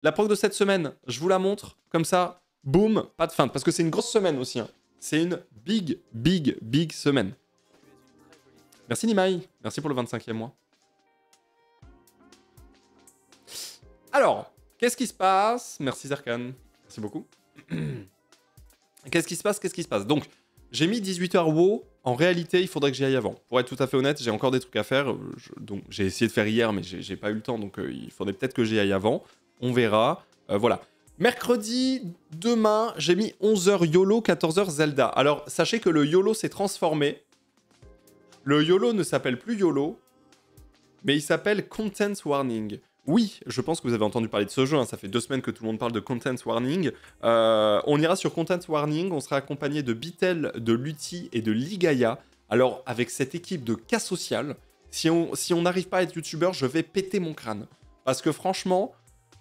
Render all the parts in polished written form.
La proc de cette semaine, je vous la montre. Comme ça, boum, pas de feinte. Parce que c'est une grosse semaine aussi. Hein. C'est une big semaine. Merci Nimai. Merci pour le 25e mois. Alors, qu'est-ce qui se passe? Merci Zerkan. Merci beaucoup. Qu'est-ce qui se passe? Donc, j'ai mis 18h WoW. En réalité, il faudrait que j'y aille avant. Pour être tout à fait honnête, j'ai encore des trucs à faire. Donc, j'ai essayé de faire hier, mais j'ai pas eu le temps. Donc, il faudrait peut-être que j'y aille avant. On verra. Voilà. Mercredi, demain, j'ai mis 11h YOLO, 14h Zelda. Alors, sachez que le YOLO s'est transformé. Le YOLO ne s'appelle plus YOLO, mais il s'appelle Content Warning. Oui, je pense que vous avez entendu parler de ce jeu, hein. Ça fait 2 semaines que tout le monde parle de Content Warning. On ira sur Content Warning, on sera accompagné de Bitel, de Lutti et de Ligaya. Alors, avec cette équipe de cas social, si on n'arrive pas à être youtubeur, je vais péter mon crâne. Parce que franchement,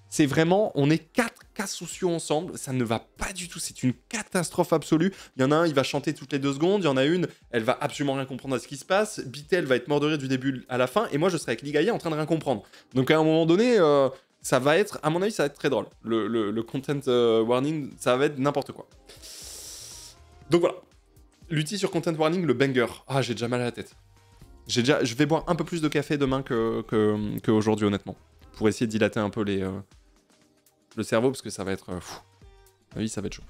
c'est vraiment, on est 4 cas sociaux ensemble, ça ne va pas du tout, c'est une catastrophe absolue. Il y en a un, il va chanter toutes les 2 secondes, il y en a une, elle va absolument rien comprendre à ce qui se passe, Bitel va être mort de rire du début à la fin, et moi je serai avec Ligaya en train de rien comprendre. Donc à un moment donné, ça va être, à mon avis, ça va être très drôle. Le content warning, ça va être n'importe quoi. Donc voilà, Lutti sur content warning, le banger. Ah, j'ai déjà mal à la tête. Je vais boire un peu plus de café demain qu'aujourd'hui, honnêtement, pour essayer de dilater un peu le cerveau, parce que ça va être... oui, ça va être chaud.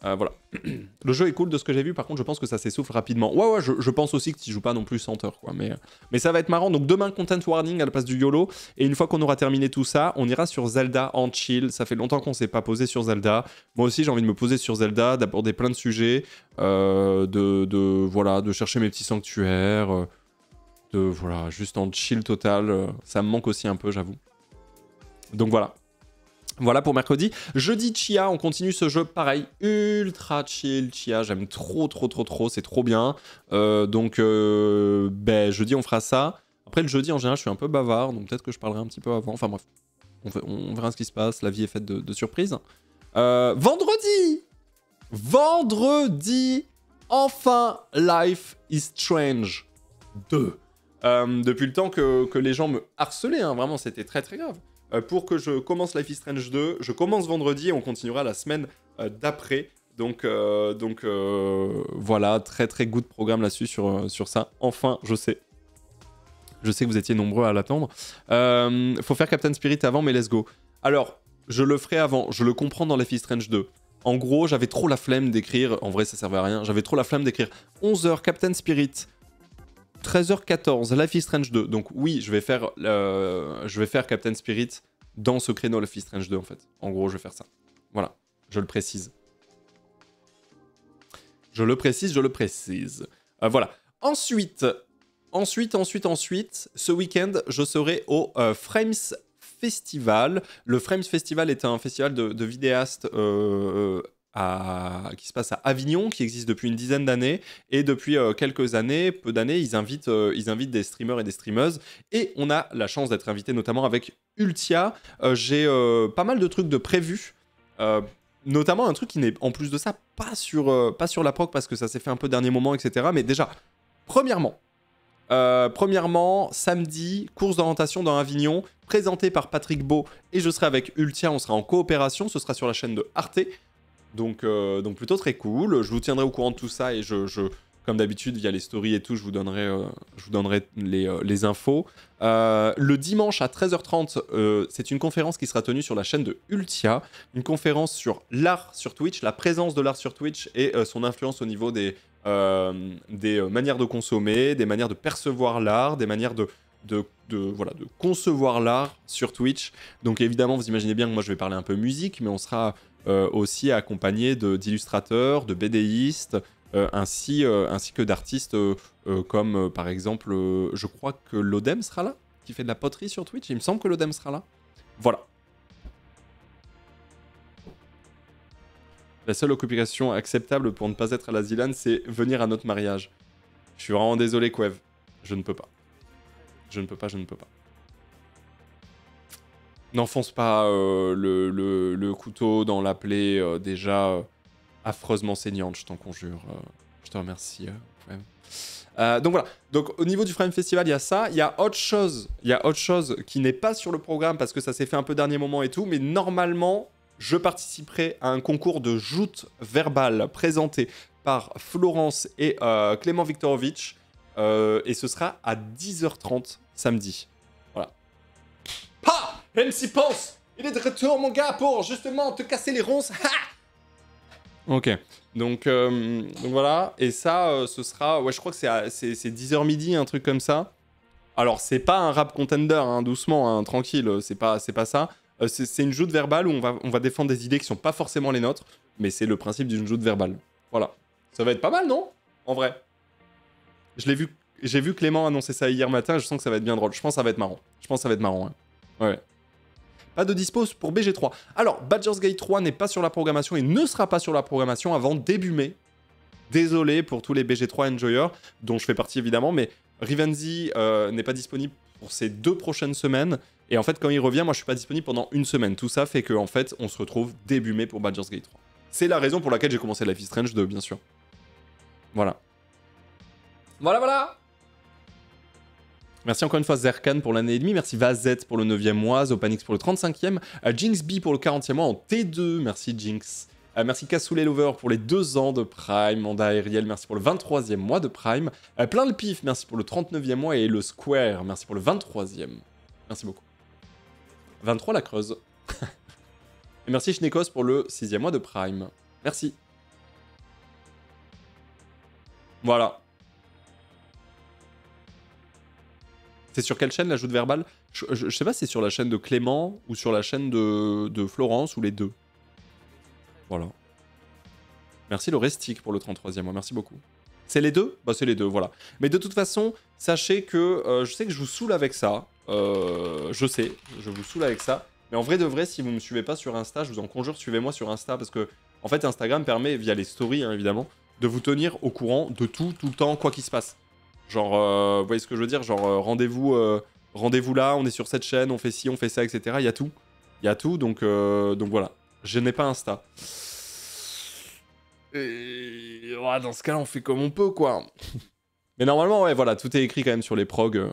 Voilà. Le jeu est cool de ce que j'ai vu, par contre, je pense que ça s'essouffle rapidement. Ouais, je pense aussi que tu joues pas non plus 100 heures, quoi. Mais ça va être marrant. Donc demain, Content Warning à la place du YOLO. Et une fois qu'on aura terminé tout ça, on ira sur Zelda en chill. Ça fait longtemps qu'on s'est pas posé sur Zelda. Moi aussi, j'ai envie de me poser sur Zelda, d'aborder plein de sujets, voilà, de chercher mes petits sanctuaires, voilà, juste en chill total. Ça me manque aussi un peu, j'avoue. Donc voilà. Voilà pour mercredi. Jeudi, Chia, on continue ce jeu, pareil, ultra chill, Chia, j'aime trop, c'est trop bien. Donc, jeudi, on fera ça. Après, le jeudi, en général, je suis un peu bavard, donc peut-être que je parlerai un petit peu avant. Enfin bref, on verra ce qui se passe, la vie est faite de surprises. Vendredi, enfin, Life is Strange 2. Depuis le temps que les gens me harcelaient, hein, vraiment, c'était très très grave. Pour que je commence Life is Strange 2. Je commence vendredi et on continuera la semaine d'après. Donc voilà, très très good programme là-dessus sur ça. Enfin, je sais. Je sais que vous étiez nombreux à l'attendre. Faut faire Captain Spirit avant, mais let's go. Alors, je le ferai avant. Je le comprends dans Life is Strange 2. En gros, j'avais trop la flemme d'écrire. En vrai, ça servait à rien. J'avais trop la flemme d'écrire 11h Captain Spirit. 13h14, Life is Strange 2. Donc oui, je vais faire Captain Spirit dans ce créneau Life is Strange 2 en fait. En gros, je vais faire ça. Voilà, je le précise. Voilà. Ensuite, ce week-end, je serai au Frames Festival. Le Frames Festival est un festival de vidéastes qui se passe à Avignon, qui existe depuis une dizaine d'années, et depuis quelques années, peu d'années, ils invitent des streamers et des streameuses, et on a la chance d'être invité notamment avec Ultia. J'ai pas mal de trucs de prévus, notamment un truc qui n'est en plus de ça pas sur la proc, parce que ça s'est fait un peu dernier moment, etc. Mais déjà, premièrement, samedi, course d'orientation dans Avignon, présentée par Patrick Beau, et je serai avec Ultia, on sera en coopération, ce sera sur la chaîne de Arte. Donc plutôt très cool. Je vous tiendrai au courant de tout ça et comme d'habitude via les stories et tout, je vous donnerai les infos. Le dimanche à 13h30, c'est une conférence qui sera tenue sur la chaîne de Ultia, une conférence sur l'art sur Twitch, la présence de l'art sur Twitch et son influence au niveau des manières de consommer, des manières de percevoir l'art, des manières de concevoir l'art sur Twitch. Donc évidemment, vous imaginez bien que moi je vais parler un peu musique, mais on sera aussi accompagné d'illustrateurs, de BDistes, ainsi que d'artistes comme par exemple, je crois que Lodem sera là, qui fait de la poterie sur Twitch, il me semble que Lodem sera là. Voilà. La seule occupation acceptable pour ne pas être à la Zilan, c'est venir à notre mariage. Je suis vraiment désolé, Quev. Je ne peux pas. Je ne peux pas. N'enfonce pas le couteau dans la plaie déjà affreusement saignante, je t'en conjure. te remercie. Donc voilà. Donc au niveau du Frame Festival, il y a ça. Il y a autre chose. Il y a autre chose qui n'est pas sur le programme parce que ça s'est fait un peu dernier moment et tout. Mais normalement, je participerai à un concours de joute verbale présenté par Florence et Clément Viktorovitch. Et ce sera à 10h30 samedi. Voilà. Ha! MC Ponce! Il est de retour, mon gars, pour justement te casser les ronces. Ha! Ok. Donc voilà. Et ça, ce sera... Ouais, je crois que c'est 10h midi, un truc comme ça. Alors, c'est pas un rap contender, hein, doucement, hein, tranquille. C'est pas ça. C'est une joute verbale où on va défendre des idées qui sont pas forcément les nôtres. Mais c'est le principe d'une joute verbale. Voilà. Ça va être pas mal, non? En vrai. J'ai vu Clément annoncer ça hier matin, je sens que ça va être bien drôle. Je pense que ça va être marrant. Ouais. Pas de dispo pour BG3. Alors, Baldur's Gate 3 n'est pas sur la programmation et ne sera pas sur la programmation avant début mai. Désolé pour tous les BG3 enjoyers, dont je fais partie évidemment, mais Rivenzi n'est pas disponible pour ces 2 prochaines semaines. Et en fait, quand il revient, moi je suis pas disponible pendant une semaine. Tout ça fait qu'en fait, on se retrouve début mai pour Baldur's Gate 3. C'est la raison pour laquelle j'ai commencé Life is Strange 2, bien sûr. Voilà. Voilà. Merci encore une fois Zerkan pour l'année et demie. Merci Vazette pour le 9e mois. Zopanix pour le 35e. Jinx B pour le 40e mois en T2. Merci Jinx. Merci Cassoulet Lover pour les 2 ans de Prime. Manda Ariel, merci pour le 23e mois de Prime. Plein le pif, merci pour le 39e mois. Et le Square, merci pour le 23e. Merci beaucoup. 23 la creuse. Et merci Schnekos pour le 6e mois de Prime. Merci. Voilà. C'est sur quelle chaîne, la joute verbale? Je sais pas si c'est sur la chaîne de Clément ou sur la chaîne de Florence ou les deux. Voilà. Merci le Restic pour le 33e mois, merci beaucoup. C'est les deux? Bah c'est les deux, voilà. Mais de toute façon, sachez que je sais que je vous saoule avec ça. Je vous saoule avec ça. Mais en vrai de vrai, si vous me suivez pas sur Insta, je vous en conjure, suivez-moi sur Insta parce que en fait Instagram permet, via les stories hein, évidemment, de vous tenir au courant de tout le temps, quoi qu'il se passe. Genre, vous voyez ce que je veux dire? Genre, rendez-vous là, on est sur cette chaîne, on fait ci, on fait ça, etc. Il y a tout, donc voilà. Je n'ai pas Insta. Et ouais, dans ce cas-là, on fait comme on peut, quoi. Mais normalement, ouais, voilà, tout est écrit quand même sur les progs.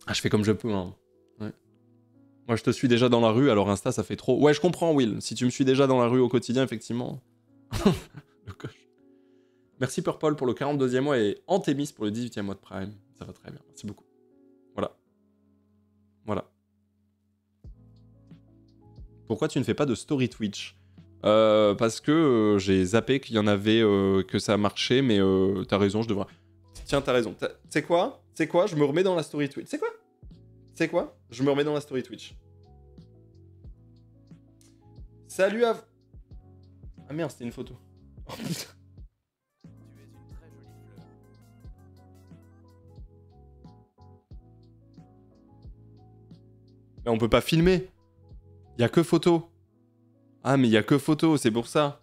Ah, je fais comme je peux, hein. Ouais. Moi, je te suis déjà dans la rue, alors Insta, ça fait trop... Ouais, je comprends, Will. Si tu me suis déjà dans la rue au quotidien, effectivement... Le coche. Merci Purple pour le 42e mois et Antémis pour le 18e mois de Prime. Ça va très bien, merci beaucoup. Voilà. Pourquoi tu ne fais pas de story Twitch? Parce que j'ai zappé qu'il y en avait, que ça marchait, mais t'as raison, je devrais... Tiens, t'as raison. Tu sais quoi? Je me remets dans la story Twitch. C'est quoi? Je me remets dans la story Twitch. Salut à... Ah merde, c'était une photo. Oh putain. Mais on peut pas filmer. Y a que photo. Ah, mais y a que photo, c'est pour ça.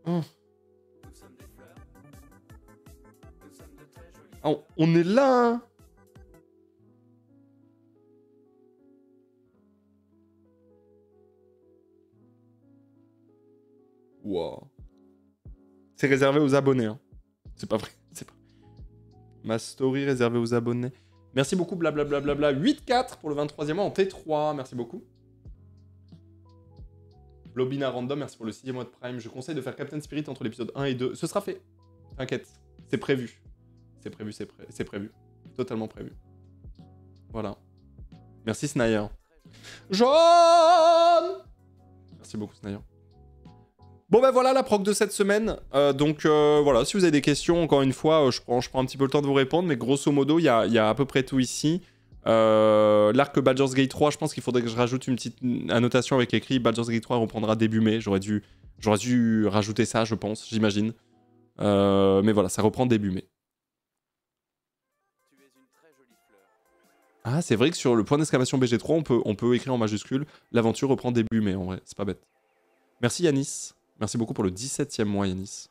Oh. Oh, on est là, hein. Wow. C'est réservé aux abonnés. Hein. C'est pas vrai. Ma story réservée aux abonnés. Merci beaucoup, blablabla. 8-4 pour le 23e mois en T3. Merci beaucoup. Lobina Random, merci pour le 6e mois de Prime. Je conseille de faire Captain Spirit entre l'épisode 1 et 2. Ce sera fait. T'inquiète. C'est prévu. C'est prévu. Totalement prévu. Voilà. Merci, Snayer. Jaune! Merci beaucoup, Snayer. Bon ben voilà la proc de cette semaine, donc voilà, si vous avez des questions, encore une fois, je prends un petit peu le temps de vous répondre, mais grosso modo, il y a à peu près tout ici. L'arc Baldur's Gate 3, je pense qu'il faudrait que je rajoute une petite annotation avec écrit Baldur's Gate 3 reprendra début mai, j'aurais dû rajouter ça, je pense, j'imagine. Mais voilà, ça reprend début mai. Ah, c'est vrai que sur le point d'exclamation BG3, on peut écrire en majuscule, l'aventure reprend début mai, en vrai, c'est pas bête. Merci Yanis. Merci beaucoup pour le 17e mois, Yanis.